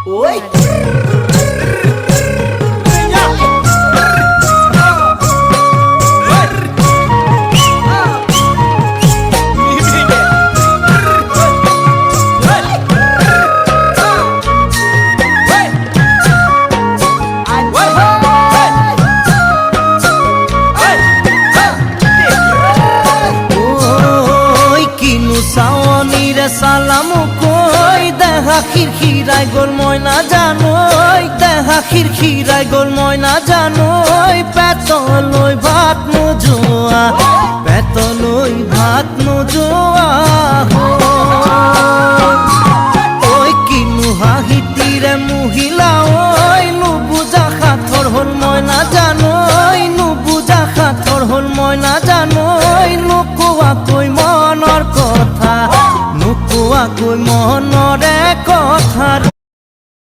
ওই সালাম কই দেখা খিরখিরাই গোল ময়না জানোই দেখা খিরখিরাই গোল ময়না জানোই পেতলই ভাত নোজোয়া পেতলই ভাত নোজোয়া